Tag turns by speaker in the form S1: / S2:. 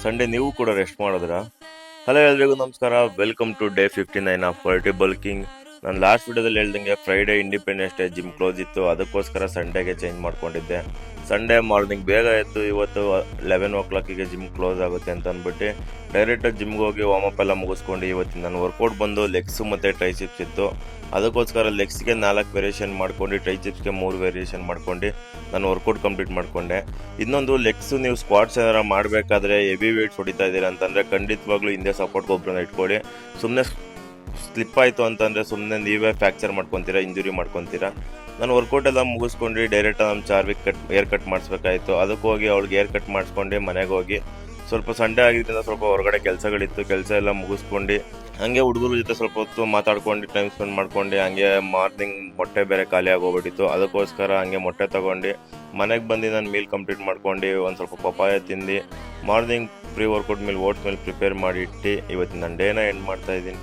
S1: Sunday ನೀವು ಕೂಡ rest ಮಾಡಿದ್ರಾ? ಹಲೋ ಎಲ್ರಿಗೂ ನಮಸ್ಕಾರ. Welcome to day 59 of dirty bulking. ನಾನು ಲಾಸ್ಟ್ ವಿಡಿಯೋದಲ್ಲಿ ಹೇಳ್ದಂಗೆ Friday Independence Day gym close ಇತ್ತು, ಅದಕ್ಕೋಸ್ಕರ ಸಂಡೇಗೆ ಚೇಂಜ್ ಮಾಡ್ಕೊಂಡಿದ್ದೆ. ಸಂಡೇ ಮಾರ್ನಿಂಗ್ ಬೇಗ ಎದ್ದು ಇವತ್ತು 11 o'clock ಜಿಮ್ ಕ್ಲೋಸ್ ಆಗುತ್ತೆ ಅಂತ ಅಂದ್ಬಿಟ್ಟು ಡೈರೆಕ್ಟಾಗಿ ಜಿಮ್ಗೆ ಹೋಗಿ ವಾರ್ಮಪ್ ಎಲ್ಲ ಮುಗಿಸ್ಕೊಂಡು ಇವತ್ತಿನ ನನ್ನ ವರ್ಕೌಟ್ ಬಂದು ಲೆಗ್ಸ್ ಮತ್ತು ಟ್ರೈಸಿಪ್ಸ್ ಇತ್ತು. ಅದಕ್ಕೋಸ್ಕರ ಲೆಗ್ಸ್ಗೆ 4 ವೇರಿಯೇಷನ್ ಮಾಡ್ಕೊಂಡು ಟ್ರೈಸಿಪ್ಸ್ಗೆ 3 ವೇರಿಯೇಷನ್ ಮಾಡ್ಕೊಂಡು ನಾನು ವರ್ಕೌಟ್ ಕಂಪ್ಲೀಟ್ ಮಾಡಿಕೊಂಡೆ. ಇನ್ನೊಂದು ಲೆಗ್ಸ್ ನೀವು ಸ್ಕ್ವಾಟ್ಸ್ ಏನಾರ ಮಾಡಬೇಕಾದ್ರೆ ಹೆವಿ ವೇಟ್ಸ್ ಹೊಡಿತಾ ಇದ್ದೀರಾ ಅಂತಂದರೆ ಖಂಡಿತವಾಗ್ಲೂ ಹಿಂದೆ ಸಪೋರ್ಟ್ ಗೊಬ್ಬರನ ಇಟ್ಕೊಳ್ಳಿ. ಸುಮ್ಮನೆ ಸ್ಲಿಪ್ ಆಯಿತು ಅಂತಂದರೆ ಸುಮ್ಮನೆ ನೀವೇ ಫ್ರ್ಯಾಕ್ಚರ್ ಮಾಡ್ಕೊತೀರಾ, ಇಂಜುರಿ ಮಾಡ್ಕೊತೀರಾ. ನಾನು ವರ್ಕೌಟ್ ಎಲ್ಲ ಮುಗಿಸ್ಕೊಂಡು ಡೈರೆಕ್ಟ್ ನಮ್ಮ ಚಾರ್ವಿಗೆ ಏರ್ ಕಟ್ ಮಾಡಿಸ್ಬೇಕಾಯಿತು. ಅದಕ್ಕೆ ಹೋಗಿ ಅವಳಿಗೆ ಏರ್ ಕಟ್ ಮಾಡಿಸ್ಕೊಂಡು ಮನೆಗೆ ಹೋಗಿ ಸ್ವಲ್ಪ ಸಂಡೇ ಆಗಿದ್ದರಿಂದ ಸ್ವಲ್ಪ ಹೊರಗಡೆ ಕೆಲಸಗಳಿತ್ತು, ಕೆಲಸ ಎಲ್ಲ ಮುಗಿಸ್ಕೊಂಡು ಹಾಗೆ ಹುಡುಗರ ಜೊತೆ ಸ್ವಲ್ಪ ಹೊತ್ತು ಮಾತಾಡ್ಕೊಂಡು ಟೈಮ್ ಸ್ಪೆಂಡ್ ಮಾಡ್ಕೊಂಡು ಹಾಗೆ ಮಾರ್ನಿಂಗ್ ಮೊಟ್ಟೆ ಬೇರೆ ಖಾಲಿ ಆಗೋಗ್ಬಿಟ್ಟಿತ್ತು. ಅದಕ್ಕೋಸ್ಕರ ಹಾಗೆ ಮೊಟ್ಟೆ ತೊಗೊಂಡು ಮನೆಗೆ ಬಂದು ನಾನು ಮೀಲ್ ಕಂಪ್ಲೀಟ್ ಮಾಡ್ಕೊಂಡು ಒಂದು ಸ್ವಲ್ಪ ಪಪಾಯ ತಿಂದು morning pre workout meal oats meal prepare ಮಾಡಿ ಇಟ್ಟು ಇವತ್ತು ನನ್ನ ಡೇನ ಎಂಡ್ ಮಾಡ್ತಾಯಿದ್ದೀನಿ.